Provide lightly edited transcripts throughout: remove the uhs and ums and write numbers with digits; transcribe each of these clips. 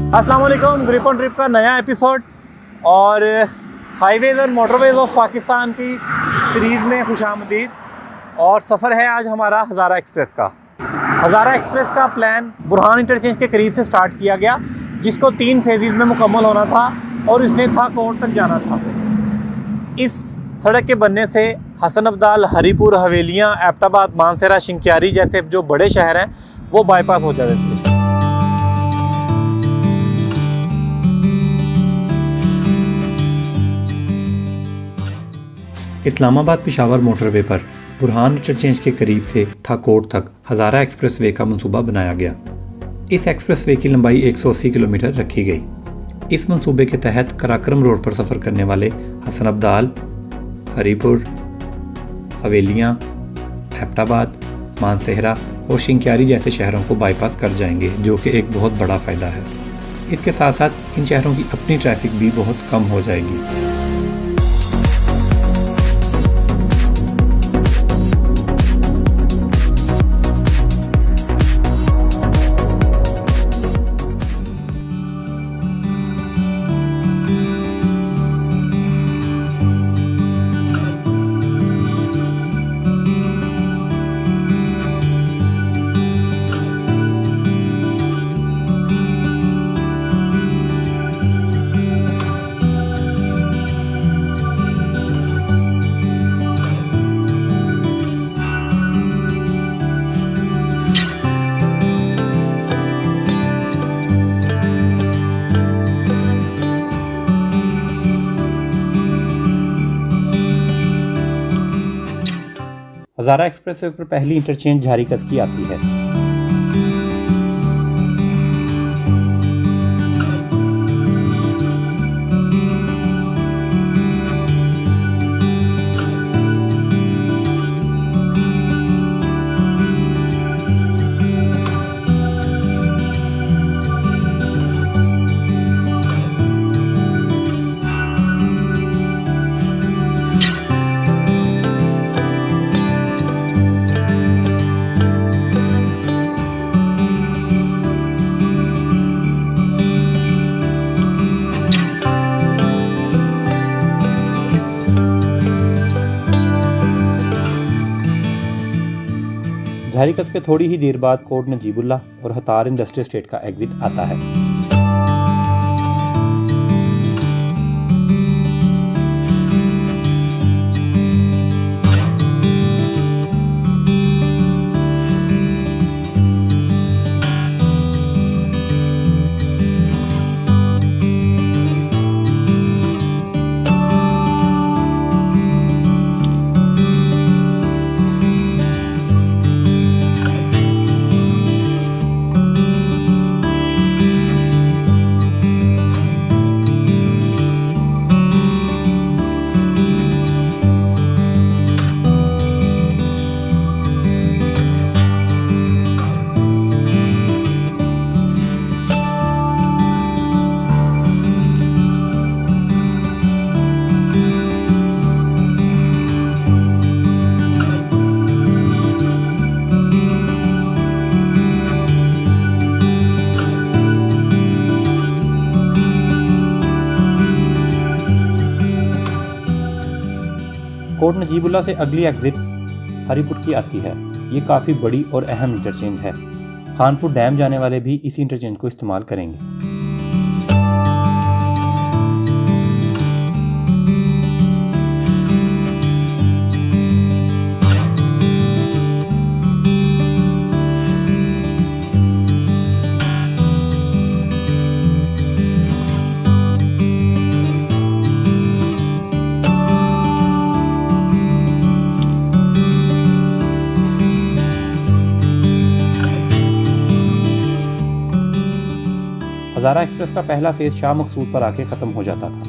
अस्सलाम वालेकुम। Grip on trip का नया एपिसोड और हाईवेज़ और मोटरवेज़ ऑफ पाकिस्तान की सीरीज़ में खुशामदीद। और सफ़र है आज हमारा हज़ारा एक्सप्रेस का। हज़ारा एक्सप्रेस का प्लान बुरहान इंटरचेंज के करीब से स्टार्ट किया गया, जिसको 3 फेजेज़ में मुकम्मल होना था और इसने था कोर्ट तक जाना था। इस सड़क के बनने से हसन अब्दाल, हरीपुर, हवेलियाँ, एबटाबाद, मानसहरा, शिंक्यारी जैसे जो बड़े शहर हैं वो बाईपास हो जाते थे। इस्लामाबाद पेशावर मोटरवे पर बुरहान इंटरचेंज के करीब से थाकोट तक हज़ारा एक्सप्रेसवे का मंसूबा बनाया गया। इस एक्सप्रेसवे की लंबाई 180 किलोमीटर रखी गई। इस मंसूबे के तहत कराक्रम रोड पर सफ़र करने वाले हसन अब्दाल, हरीपुर, हवेलियाँ, एबटाबाद, मानसहरा और शिंक्यारी जैसे शहरों को बाईपास कर जाएंगे, जो कि एक बहुत बड़ा फ़ायदा है। इसके साथ साथ इन शहरों की अपनी ट्रैफिक भी बहुत कम हो जाएगी। हज़ारा एक्सप्रेसवे पर पहली इंटरचेंज झारीकस की आती है। झारीकस के थोड़ी ही देर बाद कोट नजीबुल्ला और हतार इंडस्ट्रियल स्टेट का एग्जिट आता है। कोट नजीबुल्ला से अगली एग्जिट हरीपुर की आती है। ये काफ़ी बड़ी और अहम इंटरचेंज है। खानपुर डैम जाने वाले भी इसी इंटरचेंज को इस्तेमाल करेंगे। हज़ारा एक्सप्रेस का पहला फेज़ शाह मकसूद पर आके ख़त्म हो जाता था।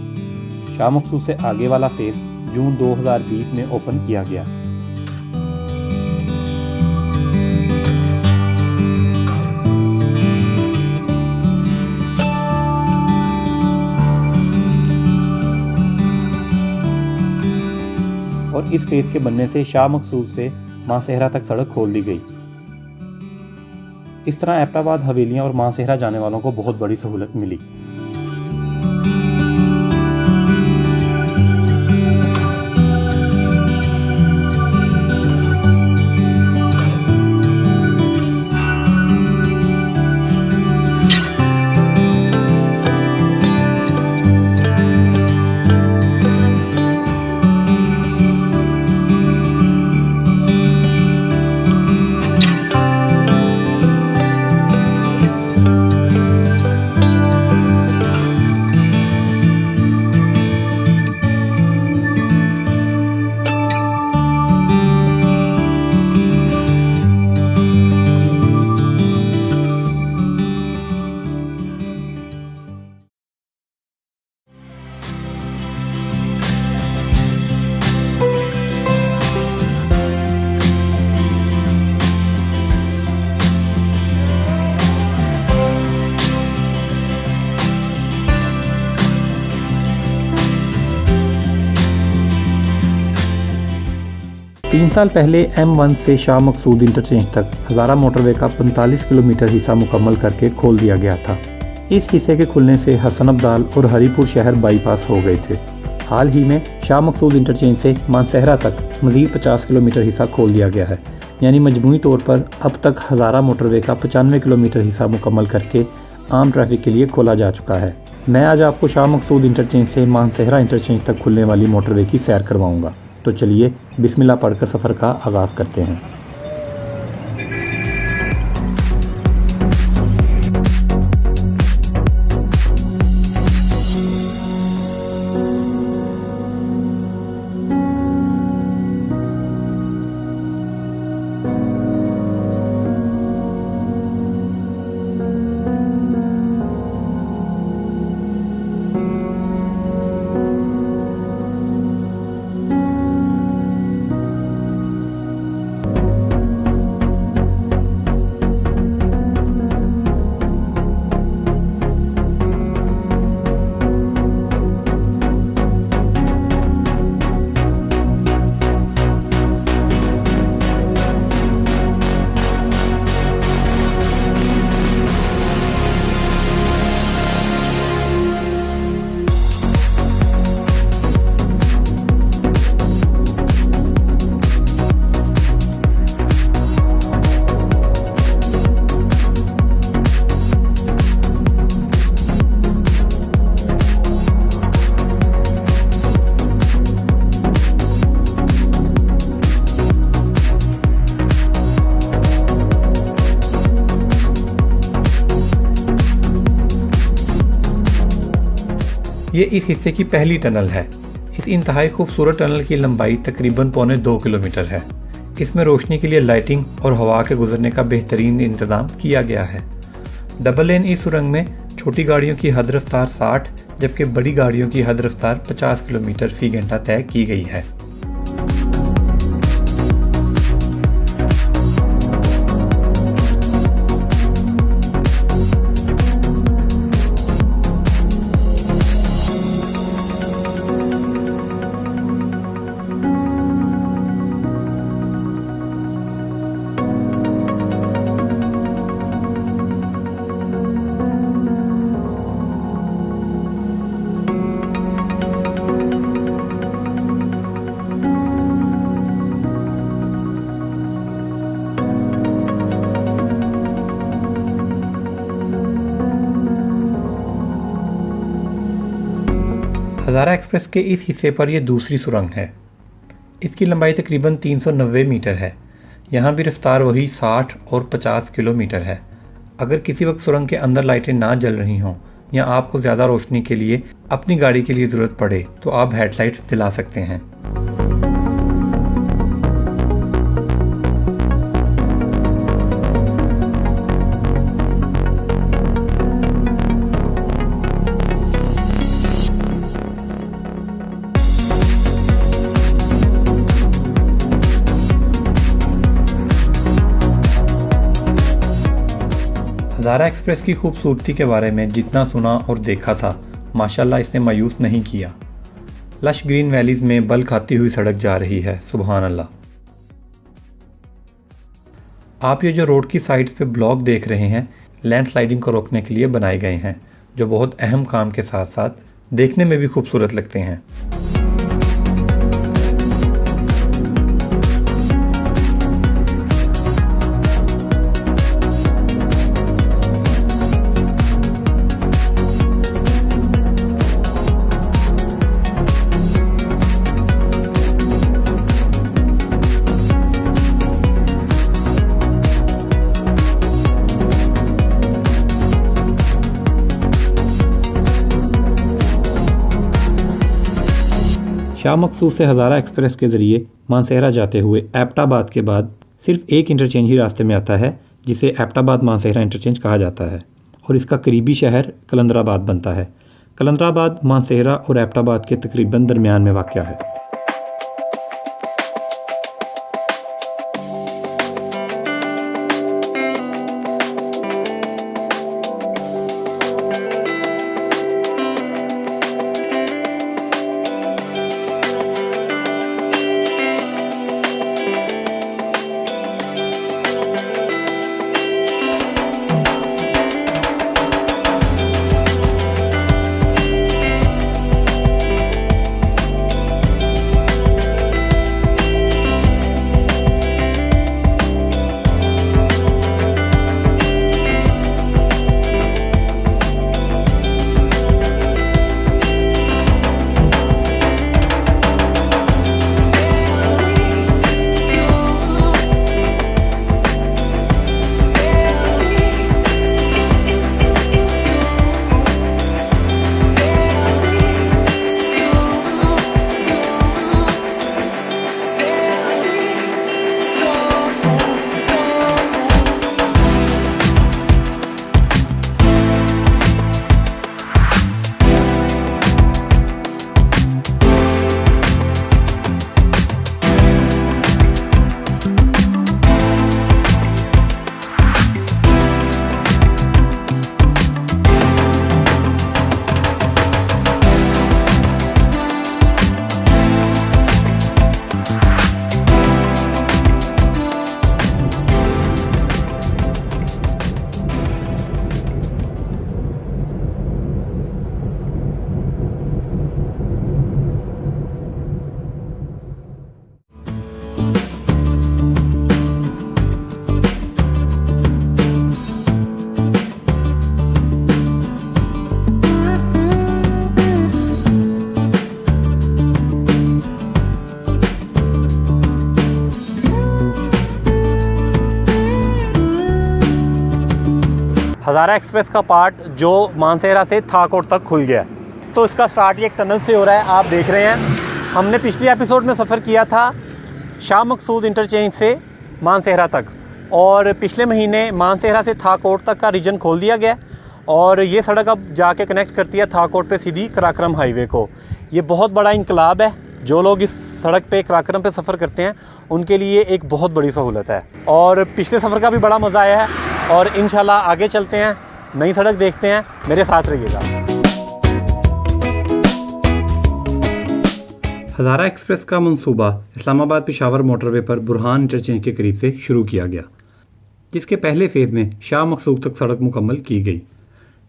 शाह मकसूद से आगे वाला फेज़ जून 2020 में ओपन किया गया। और इस फेज़ के बनने से शाह मकसूद से मानसहरा तक सड़क खोल दी गई। इस तरह एबटाबाद, हवेलियाँ और मानसेहरा जाने वालों को बहुत बड़ी सहूलत मिली। तीन साल पहले M1 से शाह मकसूद इंटरचेंज तक हज़ारा मोटरवे का 45 किलोमीटर हिस्सा मुकम्मल करके खोल दिया गया था। इस हिस्से के खुलने से हसन अब्दाल और हरीपुर शहर बाईपास हो गए थे। हाल ही में शाह मकसूद इंटरचेंज से मानसेहरा तक मज़ीद 50 किलोमीटर हिस्सा खोल दिया गया है, यानी मजमूई तौर पर अब तक हज़ारा मोटरवे का 95 किलोमीटर हिस्सा मुकम्मल करके आम ट्रैफिक के लिए खोला जा चुका है। मैं आज आपको शाह मकसूद इंटरचेंज से मानसेहरा इंटरचेंज तक खुलने वाली मोटरवे की सैर करवाऊँगा। तो चलिए बिस्मिल्लाह पढ़कर सफ़र का आगाज़ करते हैं। ये इस हिस्से की पहली टनल है। इस इंतहाई खूबसूरत टनल की लंबाई तकरीबन 1.25 किलोमीटर है। इसमें रोशनी के लिए लाइटिंग और हवा के गुजरने का बेहतरीन इंतजाम किया गया है। डबल लेन इस सुरंग में छोटी गाड़ियों की हद रफ्तार 60 जबकि बड़ी गाड़ियों की हद रफ्तार 50 किलोमीटर फी घंटा तय की गई है। हज़ारा एक्सप्रेस के इस हिस्से पर यह दूसरी सुरंग है। इसकी लंबाई तकरीबन 390 मीटर है। यहाँ भी रफ्तार वही 60 और 50 किलोमीटर है। अगर किसी वक्त सुरंग के अंदर लाइटें ना जल रही हों या आपको ज़्यादा रोशनी के लिए अपनी गाड़ी के लिए ज़रूरत पड़े तो आप हेडलाइट्स दिला सकते हैं। हज़ारा एक्सप्रेस की खूबसूरती के बारे में जितना सुना और देखा था, माशाल्लाह इसने मायूस नहीं किया। लश ग्रीन वैलीज़ में बल खाती हुई सड़क जा रही है, सुभान अल्लाह। आप ये जो रोड की साइड्स पे ब्लॉक देख रहे हैं, लैंडस्लाइडिंग को रोकने के लिए बनाए गए हैं, जो बहुत अहम काम के साथ साथ देखने में भी खूबसूरत लगते हैं। शाह मकसूद से हज़ारा एक्सप्रेस के ज़रिए मानसेहरा जाते हुए एबटाबाद के बाद सिर्फ एक इंटरचेंज ही रास्ते में आता है, जिसे एबटाबाद मानसेहरा इंटरचेंज कहा जाता है, और इसका करीबी शहर कलंदराबाद बनता है। कलंदराबाद मानसेहरा और एबटाबाद के तकरीबन दरमियान में वाक़या है। हज़ारा एक्सप्रेस का पार्ट जो मानसेहरा से थाकोट तक खुल गया, तो इसका स्टार्ट ये एक टनल से हो रहा है। आप देख रहे हैं, हमने पिछले एपिसोड में सफ़र किया था शाह मकसूद इंटरचेंज से मानसेहरा तक, और पिछले महीने मानसेहरा से थाकोट तक का रीजन खोल दिया गया, और ये सड़क अब जाके कनेक्ट करती है थाकोट पे सीधी कराक्रम हाईवे को। ये बहुत बड़ा इनकलाब है। जो लोग इस सड़क पे कराक्रम पे सफ़र करते हैं उनके लिए एक बहुत बड़ी सहूलत है, और पिछले सफ़र का भी बड़ा मज़ा आया है। और इंशाल्लाह आगे चलते हैं, नई सड़क देखते हैं, मेरे साथ रहिएगा। हज़ारा एक्सप्रेस का मंसूबा इस्लामाबाद पेशावर मोटरवे पर बुरहान इंटरचेंज के करीब से शुरू किया गया, जिसके पहले फ़ेज़ में शाह मकसूद तक सड़क मुकम्मल की गई।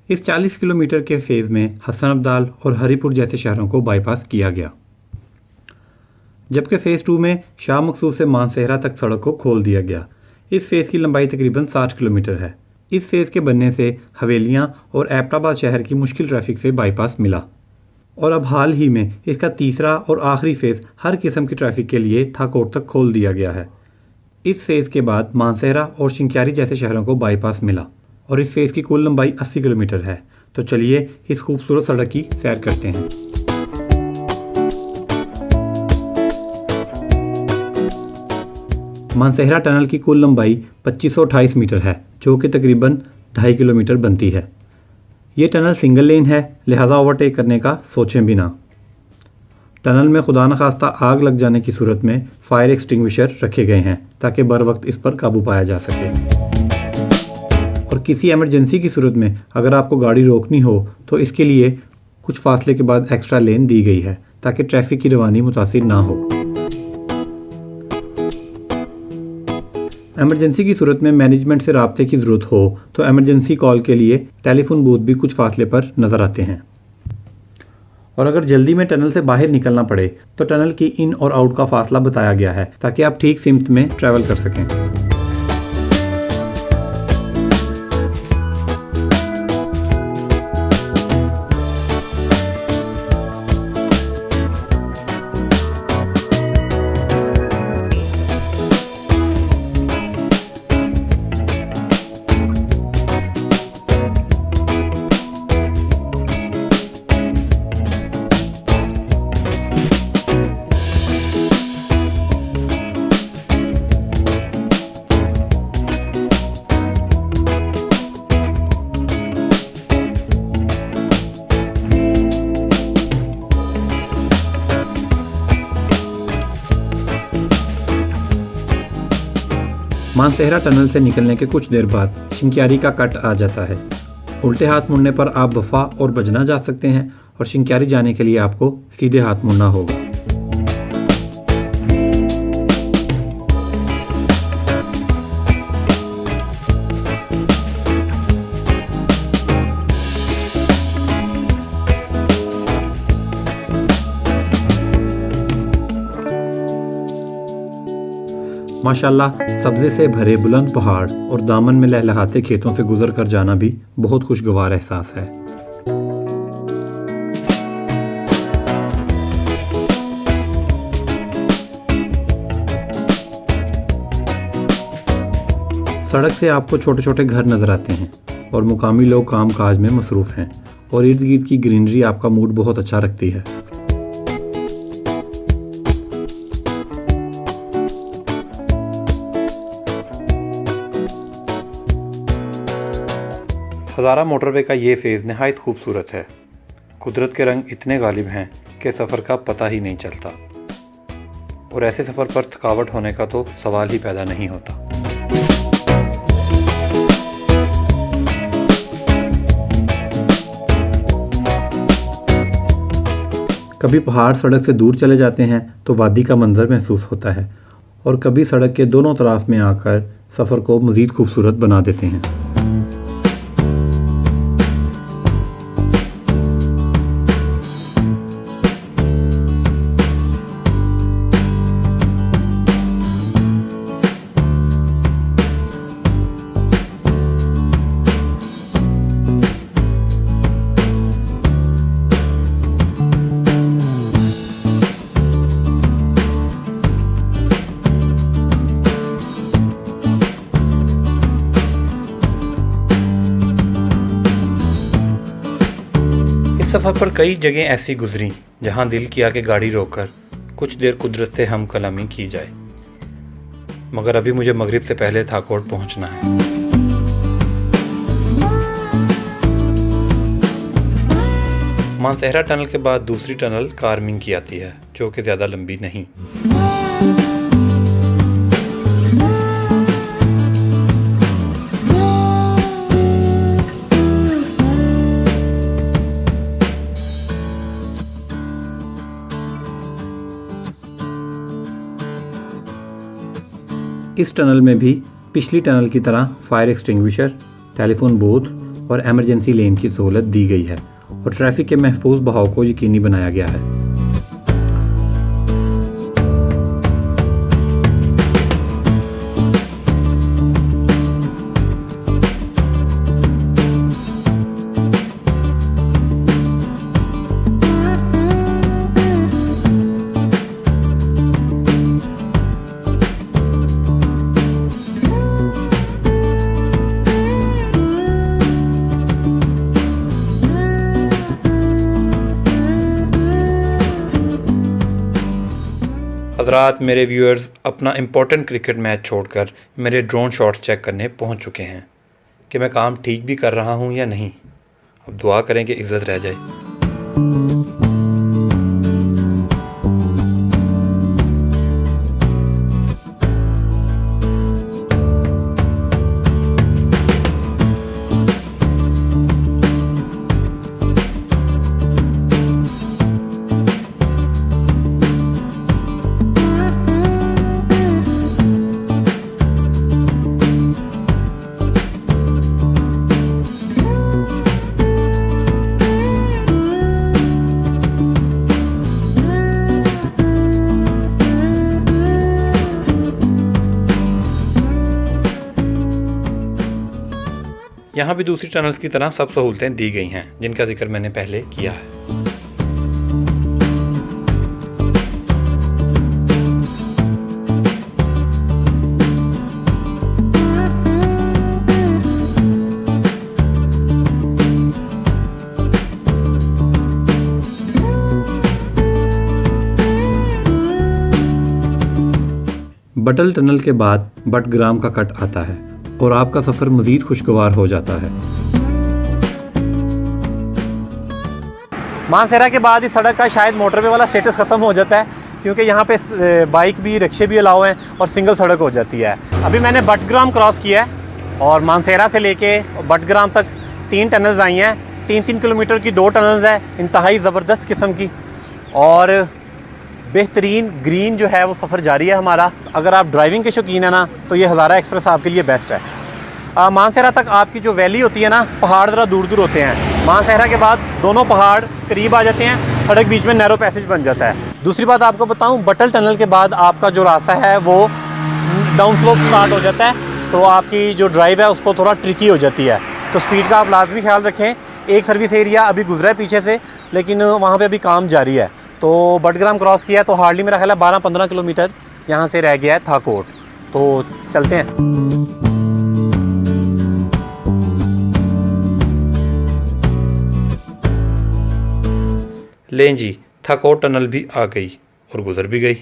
इस 40 किलोमीटर के फ़ेज़ में हसन अब्दाल और हरीपुर जैसे शहरों को बाईपास किया गया, जबकि फ़ेज़ 2 में शाह मकसूद से मानसेहरा तक सड़क को खोल दिया गया। इस फ़ेज़ की लंबाई तकरीबन 60 किलोमीटर है। इस फ़ेज़ के बनने से हवेलियाँ और एबटाबाद शहर की मुश्किल ट्रैफिक से बाईपास मिला, और अब हाल ही में इसका तीसरा और आखिरी फ़ेज़ हर किस्म की ट्रैफिक के लिए थाकोट तक खोल दिया गया है। इस फ़ेज़ के बाद मानसेहरा और शिंक्यारी जैसे शहरों को बाईपास मिला, और इस फ़ेज़ की कुल लंबाई 80 किलोमीटर है। तो चलिए इस खूबसूरत सड़क की सैर करते हैं। मानसेहरा टनल की कुल लंबाई 2528 मीटर है, जो कि तकरीबन 2.5 किलोमीटर बनती है। ये टनल सिंगल लेन है, लिहाजा ओवरटेक करने का सोचें भी ना। टनल में खुदा न खास्ता आग लग जाने की सूरत में फायर एक्सटिंग्विशर रखे गए हैं, ताकि बर वक्त इस पर काबू पाया जा सके। और किसी एमरजेंसी की सूरत में अगर आपको गाड़ी रोकनी हो तो इसके लिए कुछ फासले के बाद एक्स्ट्रा लेन दी गई है, ताकि ट्रैफिक की रवानी मुतासिर ना हो। इमरजेंसी की सूरत में मैनेजमेंट से राब्ते की ज़रूरत हो तो इमरजेंसी कॉल के लिए टेलीफोन बूथ भी कुछ फासले पर नज़र आते हैं। और अगर जल्दी में टनल से बाहर निकलना पड़े तो टनल की इन और आउट का फासला बताया गया है ताकि आप ठीक सिमत में ट्रैवल कर सकें। मानसेहरा टनल से निकलने के कुछ देर बाद शिंक्यारी का कट आ जाता है। उल्टे हाथ मुड़ने पर आप बफा और बजना जा सकते हैं और शिंक्यारी जाने के लिए आपको सीधे हाथ मुड़ना होगा। माशाल्लाह सब्ज़े से भरे बुलंद पहाड़ और दामन में लहलहाते खेतों से गुजर कर जाना भी बहुत खुशगवार एहसास है। सड़क से आपको छोटे छोटे घर नज़र आते हैं और मुकामी लोग काम काज में मसरूफ़ हैं और इर्द गिर्द की ग्रीनरी आपका मूड बहुत अच्छा रखती है। हज़ारा मोटरवे का ये फेज़ नहायत खूबसूरत है। कुदरत के रंग इतने गालिब हैं कि सफ़र का पता ही नहीं चलता और ऐसे सफ़र पर थकावट होने का तो सवाल ही पैदा नहीं होता। कभी पहाड़ सड़क से दूर चले जाते हैं तो वादी का मंजर महसूस होता है और कभी सड़क के दोनों तरफ में आकर सफ़र को मज़ीद खूबसूरत बना देते हैं। सफ़र पर कई जगह ऐसी गुजरी जहां दिल किया कि गाड़ी रोककर कुछ देर कुदरत से हम कलामी की जाए, मगर अभी मुझे मगरिब से पहले थाकोट पहुंचना है। मानसेहरा टनल के बाद दूसरी टनल कारमिंग की आती है जो कि ज़्यादा लंबी नहीं। इस टनल में भी पिछली टनल की तरह फायर एक्सटिंग्विशर, टेलीफोन बूथ और इमरजेंसी लेन की सहूलत दी गई है और ट्रैफिक के महफूज बहाव को यकीनी बनाया गया है। हज़रात, मेरे व्यूअर्स अपना इम्पोर्टेंट क्रिकेट मैच छोड़कर मेरे ड्रोन शॉट्स चेक करने पहुंच चुके हैं कि मैं काम ठीक भी कर रहा हूं या नहीं। अब दुआ करें कि इज़्ज़त रह जाए। यहाँ भी दूसरी टनल्स की तरह सब सहूलतें दी गई हैं जिनका जिक्र मैंने पहले किया है। बटल टनल के बाद बटग्राम का कट आता है और आपका सफ़र मज़ीद खुशगवार हो जाता है। मानसेरा के बाद इस सड़क का शायद मोटरवे वाला स्टेटस ख़त्म हो जाता है, क्योंकि यहाँ पे बाइक भी, रिक्शे भी अलाउ हैं और सिंगल सड़क हो जाती है। अभी मैंने बटग्राम क्रॉस किया है और मानसेरा से लेके बटग्राम तक 3 टनल्स आई हैं। 3-3 किलोमीटर की 2 टनल्स हैं, इंतहाई ज़बरदस्त किस्म की, और बेहतरीन ग्रीन जो है वो सफ़र जारी है हमारा। अगर आप ड्राइविंग के शौकीन है ना, तो ये हज़ारा एक्सप्रेस आपके लिए बेस्ट है। मानसेरा तक आपकी जो वैली होती है ना, पहाड़ ज़रा दूर दूर होते हैं। मानसेरा के बाद दोनों पहाड़ करीब आ जाते हैं, सड़क बीच में नैरो पैसेज बन जाता है। दूसरी बात आपको बताऊं, बटल टनल के बाद आपका जो रास्ता है वो डाउन स्लोप स्टार्ट हो जाता है, तो आपकी जो ड्राइव है उसको थोड़ा ट्रिकी हो जाती है, तो स्पीड का आप लाजमी ख्याल रखें। एक सर्विस एरिया अभी गुजरा है पीछे से, लेकिन वहाँ पर अभी काम जारी है। तो बटग्राम क्रॉस किया तो हार्डली मेरा ख्याल है 12-15 किलोमीटर यहाँ से रह गया है थाकोट। तो चलते हैं। लें जी, थाकोट टनल भी आ गई और गुजर भी गई।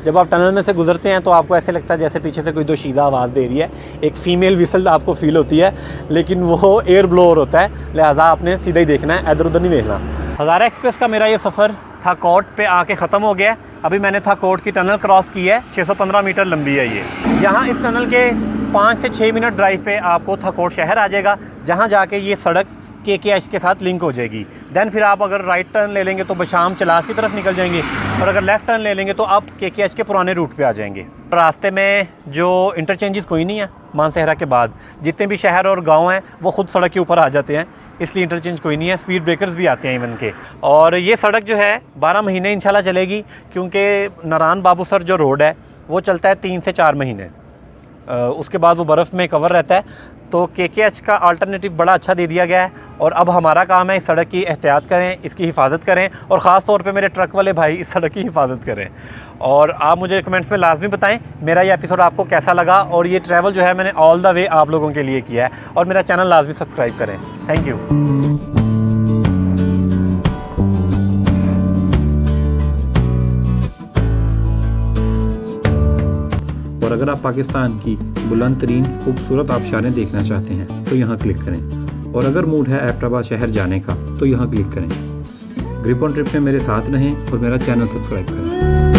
जब आप टनल में से गुजरते हैं तो आपको ऐसे लगता है जैसे पीछे से कोई दोशीज़ा आवाज़ दे रही है। एक फ़ीमेल विसल आपको फ़ील होती है, लेकिन वो एयर ब्लोअर होता है, लिहाजा आपने सीधा ही देखना है, इधर उधर नहीं देखना। हज़ारा एक्सप्रेस का मेरा ये सफ़र थाकोट पे आके ख़त्म हो गया। अभी मैंने थाकोट की टनल क्रॉस की है, 615 मीटर लंबी है ये। यहाँ इस टनल के 5 से 6 मिनट ड्राइव पे आपको थाकोट शहर आ जाएगा, जहाँ जाके ये सड़क KKH के साथ लिंक हो जाएगी। दैन फिर आप अगर राइट टर्न ले लेंगे तो बशाम चलास की तरफ निकल जाएंगे, और अगर लेफ़्ट टर्न ले लेंगे तो आप KKH के पुराने रूट पे आ जाएंगे। रास्ते में जो इंटरचेंजेस कोई नहीं है मानसेरा के बाद, जितने भी शहर और गांव हैं वो खुद सड़क के ऊपर आ जाते हैं, इसलिए इंटरचेंज कोई नहीं है। स्पीड ब्रेकर्स भी आते हैं इवन के। और ये सड़क जो है 12 महीने इंशाल्लाह चलेगी, क्योंकि नारायण बाबूसर जो रोड है वो चलता है 3 से 4 महीने, उसके बाद वो बर्फ़ में कवर रहता है। तो KKH का अल्टरनेटिव बड़ा अच्छा दे दिया गया है, और अब हमारा काम है इस सड़क की एहतियात करें, इसकी हिफाजत करें, और ख़ास तौर पे मेरे ट्रक वाले भाई इस सड़क की हिफाजत करें। और आप मुझे कमेंट्स में लाजमी बताएं मेरा ये एपिसोड आपको कैसा लगा, और ये ट्रैवल जो है मैंने ऑल द वे आप लोगों के लिए किया है। और मेरा चैनल लाजमी सब्सक्राइब करें। Thank you. और अगर आप पाकिस्तान की बुलंद तरीन खूबसूरत आबशारें देखना चाहते हैं तो यहाँ क्लिक करें, और अगर मूड है एबटाबाद शहर जाने का तो यहाँ क्लिक करें। ग्रिप ऑन ट्रिप में मेरे साथ रहें और मेरा चैनल सब्सक्राइब करें।